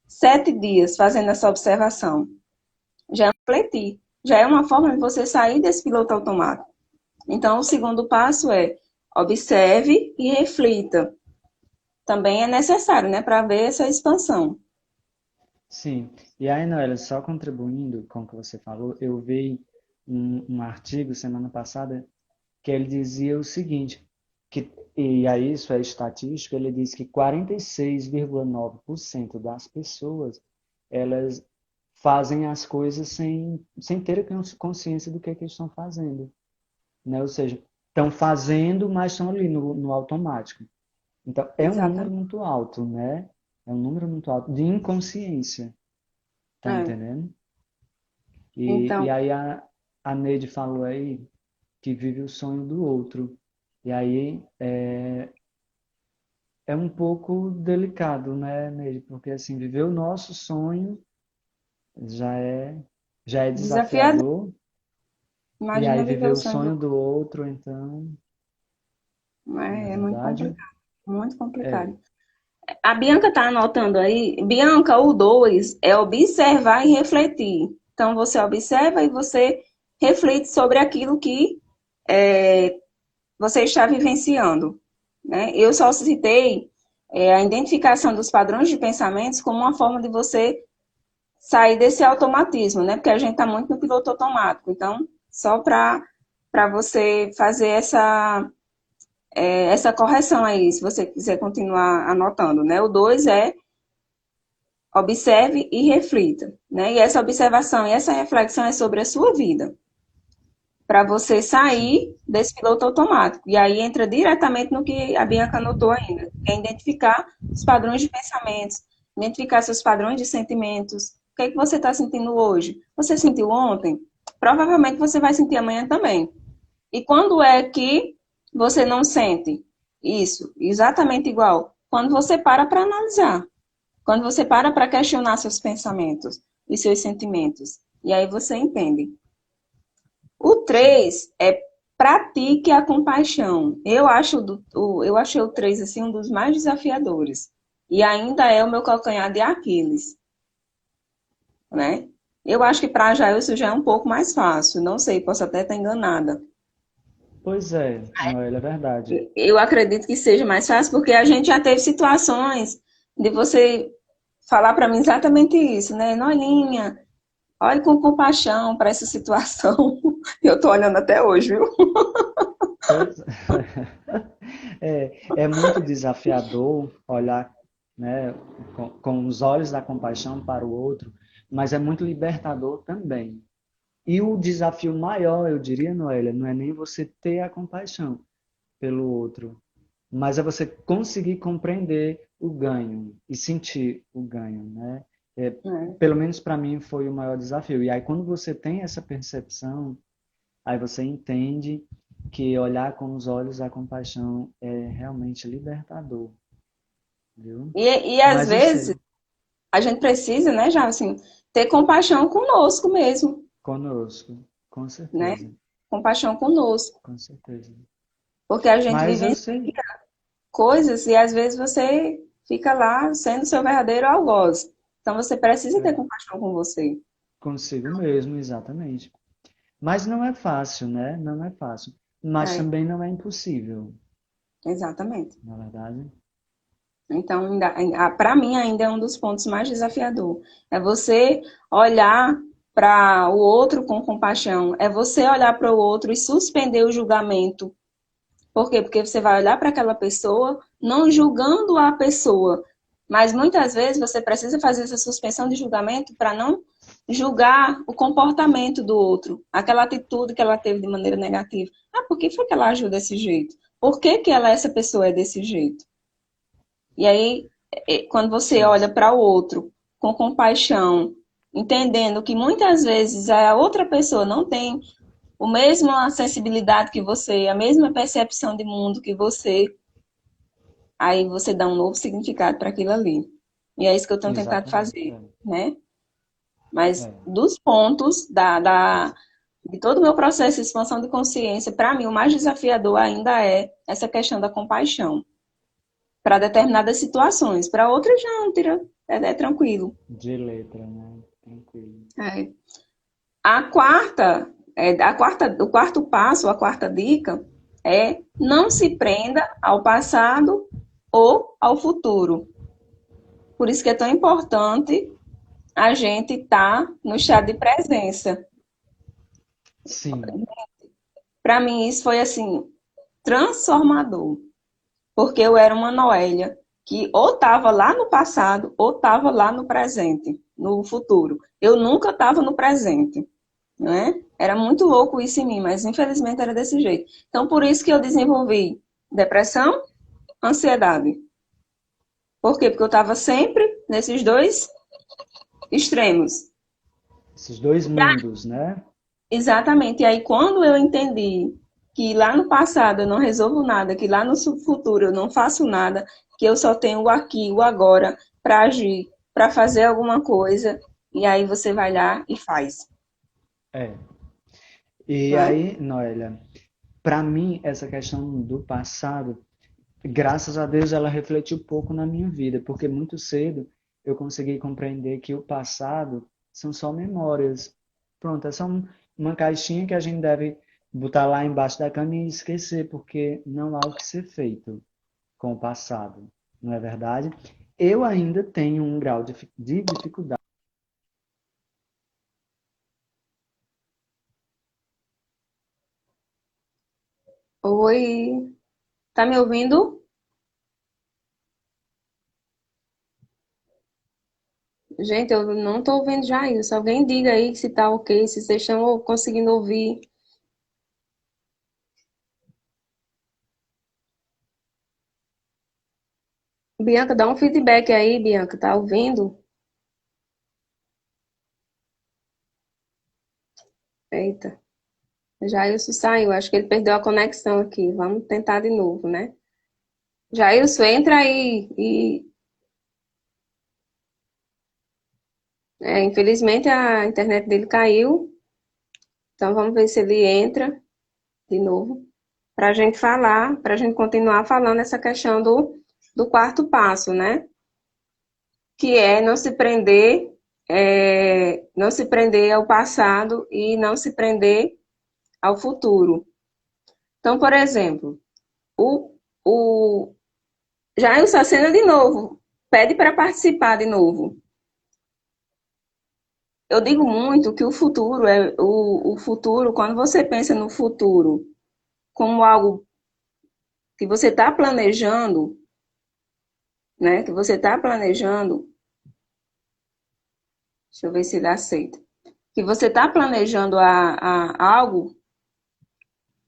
7 dias fazendo essa observação. Já é refletir. Já é uma forma de você sair desse piloto automático. Então, o segundo passo é observe e reflita. Também é necessário, né, para ver essa expansão. Sim. E aí, Noela, só contribuindo com o que você falou, eu vi um artigo semana passada que ele dizia o seguinte, que, e aí isso é estatístico, ele diz que 46,9% das pessoas, elas fazem as coisas sem ter consciência do que estão fazendo, né? Ou seja, estão fazendo, mas estão ali no automático. Então, é um número Exatamente. muito alto, né? É um número muito alto de inconsciência, tá É. entendendo? E Então, aí a Neide falou aí que vive o sonho do outro. E aí é um pouco delicado, né, Neide? Porque assim, viver o nosso sonho já é, já é desafiador. desafiador. E aí Imagina viver viver o o sonho do sonho do outro, então, outro. na É muito verdade, complicado. Muito é. complicado. A Bianca está anotando aí. Bianca, o 2 é observar e refletir. Então, você observa e você reflete sobre aquilo que é, você está vivenciando. Né? Eu só citei a identificação dos padrões de pensamentos como uma forma de você sair desse automatismo, né? Porque a gente está muito no piloto automático. Então, só para você fazer essa correção aí, se você quiser continuar anotando, né? O 2 é observe e reflita, né? E essa observação e essa reflexão é sobre a sua vida, para você Sim, sair desse piloto automático. E aí entra diretamente no que a Bianca anotou ainda, que é identificar os padrões de pensamentos, identificar seus padrões de sentimentos. O que é que você está sentindo hoje? Você sentiu ontem? Provavelmente você vai sentir amanhã também. E quando é que você não sente isso? Exatamente igual. Quando você para analisar. Quando você para questionar seus pensamentos e seus sentimentos. E aí você entende. O sim. 3 é pratique a compaixão. Eu achei o 3 assim, um dos mais desafiadores. E ainda é o meu calcanhar de Aquiles, né? Eu acho que para Jailson já é um pouco mais fácil. Não sei, posso até estar enganada. Pois é, Noela, é verdade. Eu acredito que seja mais fácil, porque a gente já teve situações de você falar para mim exatamente isso, né? Noelinha, olhe com compaixão para essa situação. Eu tô olhando até hoje, viu? Pois é muito desafiador olhar, né, com os olhos da compaixão para o outro, mas é muito libertador também. E o desafio maior, eu diria, Noélia, não é nem você ter a compaixão pelo outro, mas é você conseguir compreender o ganho e sentir o ganho, né? É, É, pelo menos para mim foi o maior desafio. E aí quando você tem essa percepção, aí você entende que olhar com os olhos da compaixão é realmente libertador, viu? e às Mas eu vezes sei, a gente precisa, né, já assim, ter compaixão conosco mesmo, conosco, com né? certeza, Compaixão conosco, com certeza. porque a gente Mas eu vive sei, coisas e às vezes você fica lá sendo seu verdadeiro algoz. Então você precisa ter é, compaixão com você. consigo mesmo, exatamente. Mas não é fácil, né? Não é fácil. Mas É, também não é impossível, exatamente. na verdade. Então, para mim, ainda é um dos pontos mais desafiador. É você olhar para o outro com compaixão, é você olhar para o outro e suspender o julgamento. Por quê? Porque você vai olhar para aquela pessoa, não julgando a pessoa, mas muitas vezes você precisa fazer essa suspensão de julgamento para não julgar o comportamento do outro, aquela atitude que ela teve de maneira negativa. Ah, por que foi que ela agiu desse jeito? Por que que essa pessoa é desse jeito? E aí, quando você Sim, olha para o outro com compaixão, entendendo que muitas vezes a outra pessoa não tem a mesma sensibilidade que você, a mesma percepção de mundo que você, aí você dá um novo significado para aquilo ali. E é isso que eu tenho tentado exatamente. fazer, né? Mas É. dos pontos de todo o meu processo de expansão de consciência, para mim, o mais desafiador ainda é essa questão da compaixão para determinadas situações. Para outras, não, é tranquilo. De letra, né? Tranquilo. É. O quarto passo, a quarta dica é não se prenda ao passado ou ao futuro. Por isso que é tão importante a gente estar no estado de presença. Sim, Para mim, isso foi assim, transformador. Porque eu era uma Noélia que ou estava lá no passado ou estava lá no presente, no futuro. Eu nunca estava no presente, né? Era muito louco isso em mim, mas infelizmente era desse jeito. Então, por isso que eu desenvolvi depressão, ansiedade. Por quê? Porque eu estava sempre nesses dois extremos. esses dois mundos, né? Exatamente. E aí, quando eu entendi que lá no passado eu não resolvo nada, que lá no futuro eu não faço nada, que eu só tenho o aqui, o agora, para agir, para fazer alguma coisa, e aí você vai lá e faz. É. E Né? aí, Noélia, para mim, essa questão do passado, graças a Deus, ela refletiu pouco na minha vida, porque muito cedo eu consegui compreender que o passado são só memórias. Pronto, é só uma caixinha que a gente deve botar lá embaixo da cama e esquecer, porque não há o que ser feito com o passado, não é verdade? Eu ainda tenho um grau de dificuldade. Oi, tá me ouvindo? Gente, eu não tô ouvindo já isso. Alguém diga aí se tá ok, se vocês estão conseguindo ouvir. Bianca, dá um feedback aí, Bianca, tá ouvindo? Eita, Jailson saiu, acho que ele perdeu a conexão aqui. Vamos tentar de novo, né? Jailson, entra aí. Infelizmente a internet dele caiu, então vamos ver se ele entra de novo para a gente falar, para a gente continuar falando essa questão do quarto passo, né? Que é não se prender ao passado e não se prender ao futuro. Então, por exemplo, o, o Jailson acena de novo, pede para participar de novo. Eu digo muito que o futuro o futuro, quando você pensa no futuro como algo que você está planejando, né? Que você está planejando, deixa eu ver se ele aceita. Que você está planejando algo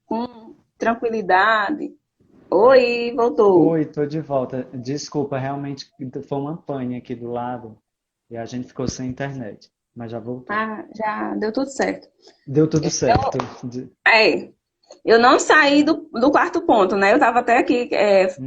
com tranquilidade. Oi, voltou. Oi, tô de volta. Desculpa, realmente foi uma pane aqui do lado e a gente ficou sem internet, mas já voltou. Ah, já deu tudo certo. Deu tudo certo. É, eu não saí do quarto ponto, né? Eu estava até aqui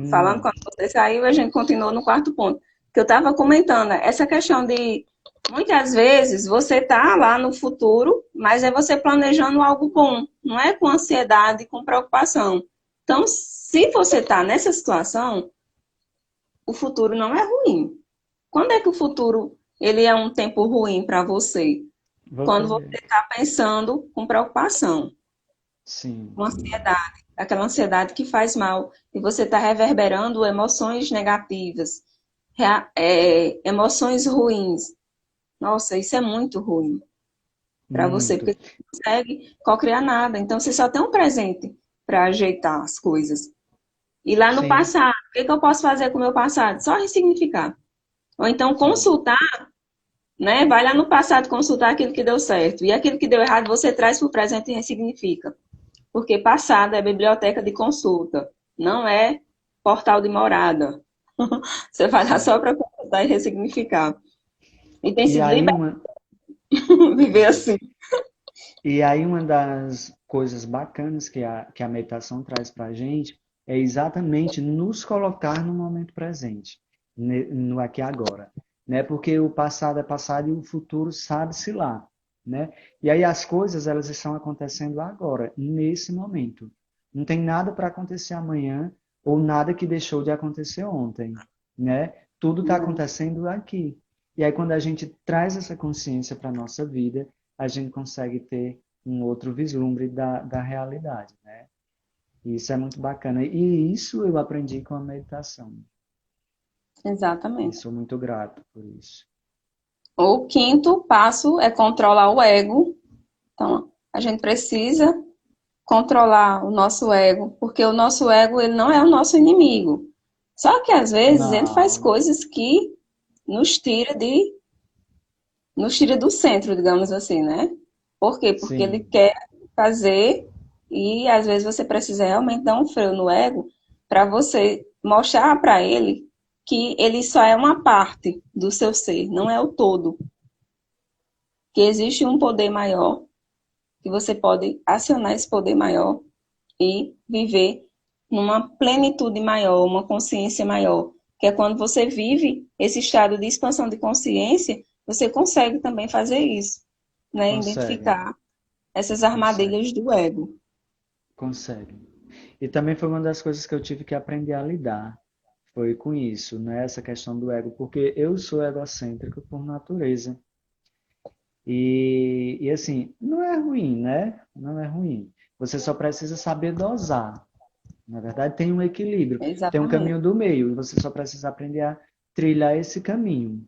falando Hum, quando você saiu, a gente continuou no quarto ponto. Que eu estava comentando, né? Essa questão de muitas vezes você tá lá no futuro, mas é você planejando algo bom, não é com ansiedade, com preocupação. Então, se você está nessa situação, o futuro não é ruim. Quando é que o futuro ele é um tempo ruim para você? Vou quando você fazer. está pensando com preocupação, Sim, com ansiedade, aquela ansiedade que faz mal, e você está reverberando emoções negativas, emoções ruins. Nossa, isso é muito ruim para você, muito. porque você não consegue co-criar nada. Então, você só tem um presente para ajeitar as coisas. E lá no Sim, passado, o que que eu posso fazer com o meu passado? Só ressignificar. Ou então sim, consultar, né? Vai lá no passado consultar aquilo que deu certo. E aquilo que deu errado, você traz para o presente e ressignifica. Porque passado é biblioteca de consulta, não é portal de morada. Você vai lá sim. só para consultar e ressignificar. E tem E sido aí liberto uma, viver assim. e aí uma das coisas bacanas que a meditação traz para a gente é exatamente nos colocar no momento presente, no aqui e agora, né? Porque o passado é passado e o futuro sabe-se lá, né? E aí as coisas elas estão acontecendo agora, nesse momento. Não tem nada para acontecer amanhã ou nada que deixou de acontecer ontem, né? Tudo está acontecendo aqui. E aí quando a gente traz essa consciência para a nossa vida, a gente consegue ter um outro vislumbre da realidade, né? E isso é muito bacana. E isso eu aprendi com a meditação. E Exatamente. sou muito grato por isso. O quinto passo é controlar o ego. Então, a gente precisa controlar o nosso ego, porque o nosso ego ele não é o nosso inimigo. Só que às vezes ele faz Não, coisas que nos tira de, nos tira do centro, digamos assim, né? Por quê? Porque ele sim, quer fazer e às vezes você precisa realmente dar um freio no ego para você mostrar para ele que ele só é uma parte do seu ser, não é o todo. Que existe um poder maior, que você pode acionar esse poder maior e viver numa plenitude maior, uma consciência maior, que é quando você vive esse estado de expansão de consciência, você consegue também fazer isso, né? consegue, Identificar essas consegue, armadilhas do ego. consegue. E também foi uma das coisas que eu tive que aprender a lidar. Foi com isso, né? Essa questão do ego, porque eu sou egocêntrico por natureza. E assim, não é ruim, né? Não é ruim. Você só precisa saber dosar. Na verdade, tem um equilíbrio, tem um Exatamente. caminho do meio, e você só precisa aprender a trilhar esse caminho,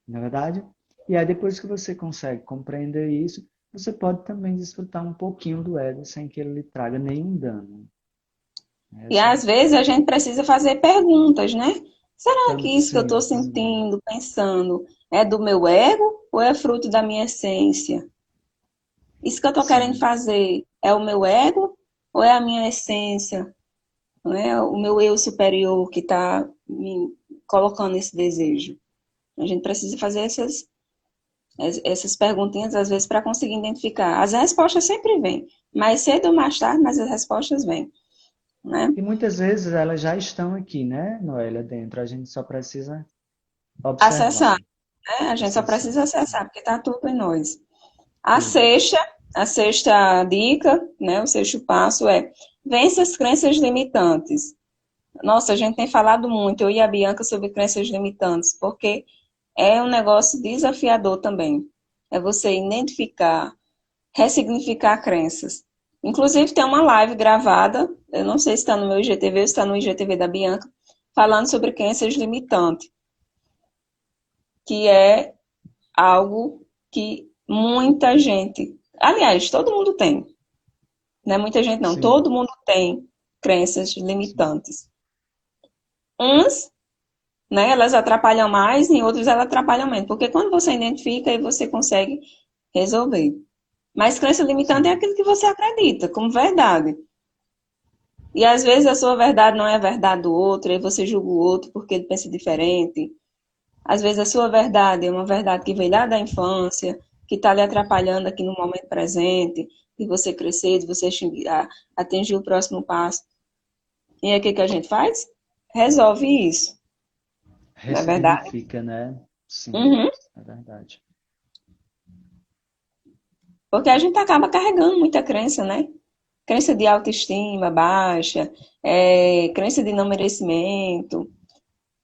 na verdade? E aí, depois que você consegue compreender isso, você pode também desfrutar um pouquinho do ego sem que ele lhe traga nenhum dano. E Essa, às vezes a gente precisa fazer perguntas, né? Será que isso que eu estou sim, sentindo, pensando, é do meu ego ou é fruto da minha essência? Isso que eu estou querendo sim, fazer é o meu ego ou é a minha essência? Não é o meu eu superior que está me colocando esse desejo? A gente precisa fazer essas perguntinhas, às vezes, para conseguir identificar. As respostas sempre vêm. Mais cedo ou mais tarde, mas as respostas vêm, né? e muitas vezes elas já estão aqui, né, Noélia, dentro. A gente só precisa Acessar, observar, né? A gente só acessar. precisa acessar, porque está tudo em nós. A Tudo. sexta, a sexta dica, né? O sexto passo é vence as crenças limitantes. Nossa, a gente tem falado muito, eu e a Bianca, sobre crenças limitantes, porque é um negócio desafiador também. É você identificar, ressignificar crenças. Inclusive, tem uma live gravada, eu não sei se está no meu IGTV ou se está no IGTV da Bianca, falando sobre crenças limitantes, que é algo que muita gente, aliás, todo mundo tem, não é muita gente não, Sim, todo mundo tem crenças sim. limitantes. Uns, né, elas atrapalham mais, em outros elas atrapalham menos, porque quando você identifica, aí você consegue resolver. Mas crença limitante é Sim. aquilo que você acredita como verdade. E às vezes a sua verdade não é a verdade do outro, aí você julga o outro porque ele pensa diferente. Às vezes a sua verdade é uma verdade que veio lá da infância, que está lhe atrapalhando aqui no momento presente, de você crescer, de você atingir o próximo passo. E aí o que que a gente faz? Resolve isso, não é verdade? Ressignifica, né? Sim, Uhum. é verdade. Porque a gente acaba carregando muita crença, né? Crença de autoestima baixa, crença de não merecimento,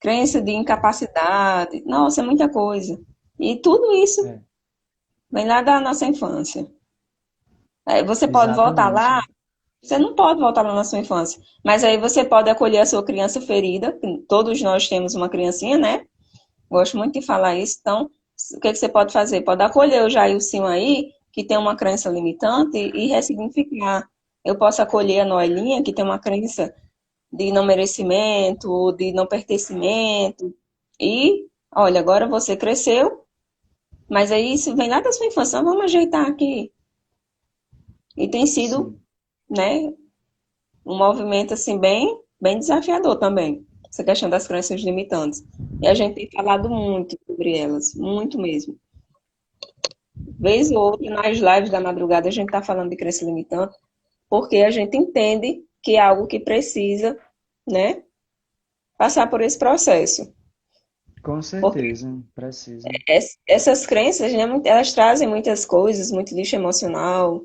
crença de incapacidade. Nossa, é muita coisa. E tudo isso É. vem lá da nossa infância. Você pode voltar lá, Exatamente. você não pode voltar lá na sua infância, mas aí você pode acolher a sua criança ferida, todos nós temos uma criancinha, né? Gosto muito de falar isso, então, o que que você pode fazer? Pode acolher o Jailson aí, que tem uma crença limitante, e ressignificar. Eu posso acolher a Noelinha, que tem uma crença de não merecimento, de não pertencimento, e, olha, agora você cresceu, mas aí isso vem lá da sua infância, então vamos ajeitar aqui. E tem sido, Sim, né, um movimento assim bem desafiador também, essa questão das crenças limitantes. E a gente tem falado muito sobre elas, muito mesmo. Vez ou outra, nas lives da madrugada, a gente está falando de crença limitante, porque a gente entende que é algo que precisa, né, passar por esse processo. com Porque certeza, precisa. essas crenças, né, elas trazem muitas coisas, muito lixo emocional,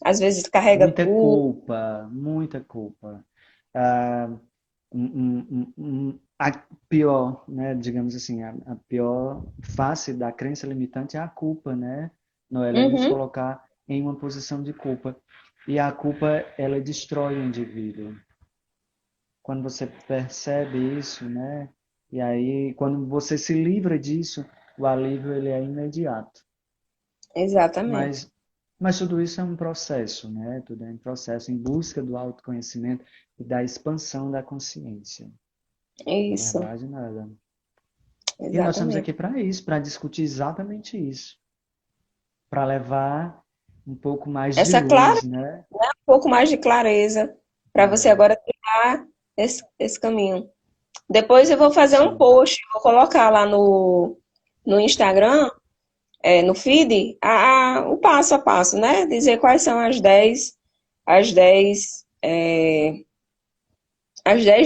às vezes carrega Muita culpa. culpa, muita culpa. Ah, a pior, né, digamos assim, a pior face da crença limitante é a culpa, né? Noela, é nos Uhum, colocar em uma posição de culpa. E a culpa, ela destrói o indivíduo. Quando você percebe isso, né? E aí, quando você se livra disso, o alívio ele é imediato. exatamente. Mas, mas tudo isso é um processo, né? Tudo é um processo em busca do autoconhecimento e da expansão da consciência. Na Isso, verdade, nada. E nós estamos aqui exatamente. para isso, para discutir exatamente isso, para levar um pouco mais de Essa clara, luz, né? um pouco mais de clareza, para você É, agora trilhar esse caminho. Depois eu vou fazer um sim, post, vou colocar lá no Instagram, no feed, o passo a passo, né? Dizer quais são as 10, as 10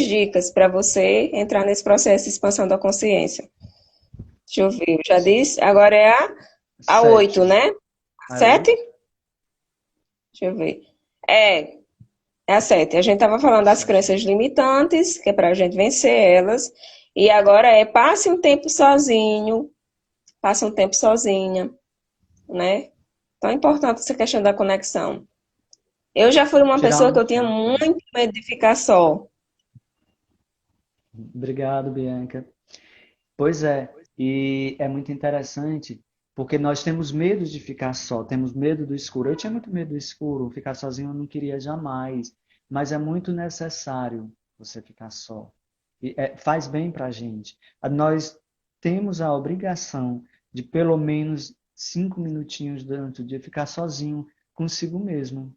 dicas para você entrar nesse processo de expansão da consciência. Deixa eu ver, eu já disse, agora é a 8, 7. né? Ah, é 7? 8? Deixa eu ver. É, é a 7. A gente estava falando das 7. crenças limitantes, que é para a gente vencer elas. E agora é passe um tempo sozinho, passe um tempo sozinha, né? Então é importante essa questão da conexão. Eu já fui uma Tirar pessoa que um eu tinha tempo. muito medo de ficar só. Obrigado, Bianca. Pois é, e é muito interessante, porque nós temos medo de ficar só, temos medo do escuro. Eu tinha muito medo do escuro, ficar sozinho eu não queria jamais, mas é muito necessário você ficar só. E faz bem para a gente. Nós temos a obrigação de pelo menos 5 minutinhos durante o dia ficar sozinho consigo mesmo,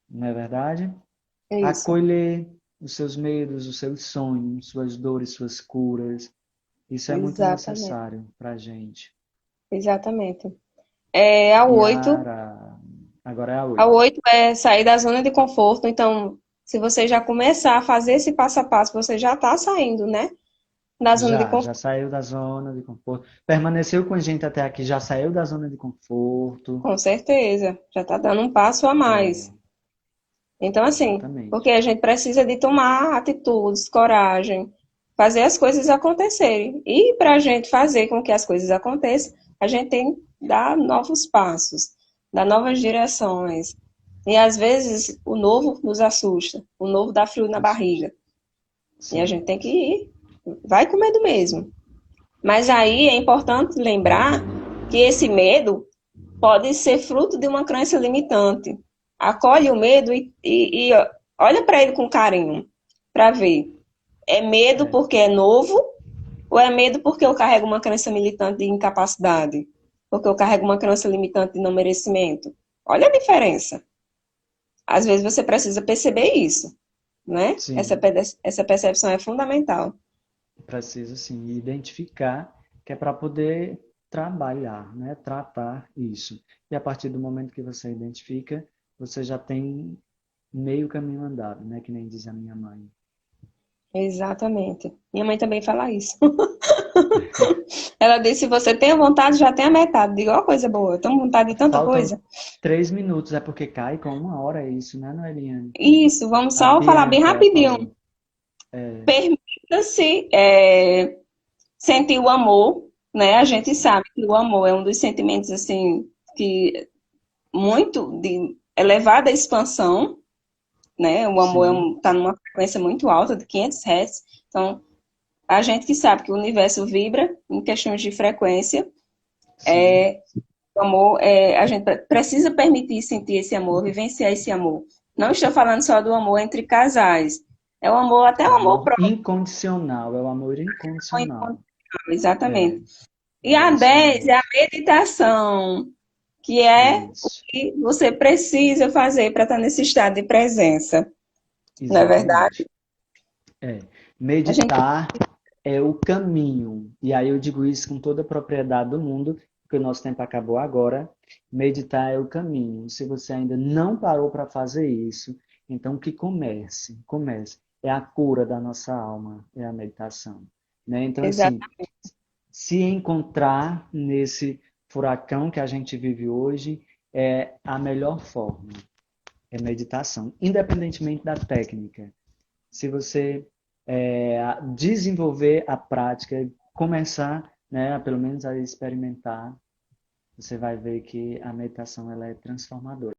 não é verdade? É isso. Acolher os seus medos, os seus sonhos, suas dores, suas curas. Isso é muito Exatamente. necessário para a gente. Exatamente. É, a 8. Yara, agora é a A 8. 8 é sair da zona de conforto. Então, se você já começar a fazer esse passo a passo, você já está saindo, né? Da zona de Já conforto. saiu da zona de conforto. Permaneceu com a gente até aqui, já saiu da zona de conforto. Com certeza. Já está dando um passo a mais. É, Então, assim, porque exatamente. a gente precisa de tomar atitudes, coragem, fazer as coisas acontecerem. E para a gente fazer com que as coisas aconteçam, a gente tem que dar novos passos, dar novas direções. E às vezes o novo nos assusta, o novo dá frio na Assusta. barriga. E a gente Sim, tem que ir, vai com medo mesmo. Mas aí é importante lembrar que esse medo pode ser fruto de uma crença limitante. Acolhe o medo e olha para ele com carinho, para ver. É medo é, porque é novo ou é medo porque eu carrego uma crença limitante de incapacidade? Porque eu carrego uma crença limitante de não merecimento? Olha a diferença. Às vezes você precisa perceber isso, né? sim, Essa percepção é fundamental. precisa sim identificar que é para poder trabalhar, né? Tratar isso. E a partir do momento que você identifica, você já tem meio caminho andado, né? Que nem diz a minha mãe. Exatamente. Minha mãe também fala isso. Ela disse: se você tem a vontade, já tem a metade. Digo, ó, coisa boa, eu tenho vontade de tanta Faltam coisa. 3 minutos, é porque cai com 1 hora, é isso, né, Noeliane? Isso, vamos A só falar bem Bianca rapidinho. falou. É, Permita-se sentir o amor, né? A gente sabe que o amor é um dos sentimentos assim que muito de elevada expansão, né? O amor Sim, tá numa frequência muito alta, de 500 Hz. Então, a gente que sabe que o universo vibra em questões de frequência, sim. o amor, a gente precisa permitir sentir esse amor, vivenciar esse amor. Não estou falando só do amor entre casais. É o amor, até É o o amor amor próprio, incondicional, é o amor incondicional. É, exatamente. E é a isso 10 é mesmo. a meditação, que é o Isso, que você precisa fazer para estar nesse estado de presença. Não é verdade? exatamente. É. A gente Meditar é o caminho. E aí eu digo isso com toda a propriedade do mundo, porque o nosso tempo acabou agora. Meditar é o caminho. Se você ainda não parou para fazer isso, então que comece, comece. É a cura da nossa alma, é a meditação, né? Então Exato. assim, se encontrar nesse furacão que a gente vive hoje é a melhor forma, é meditação, independentemente da técnica. Se você desenvolver a prática, começar, né, pelo menos a experimentar, você vai ver que a meditação ela é transformadora.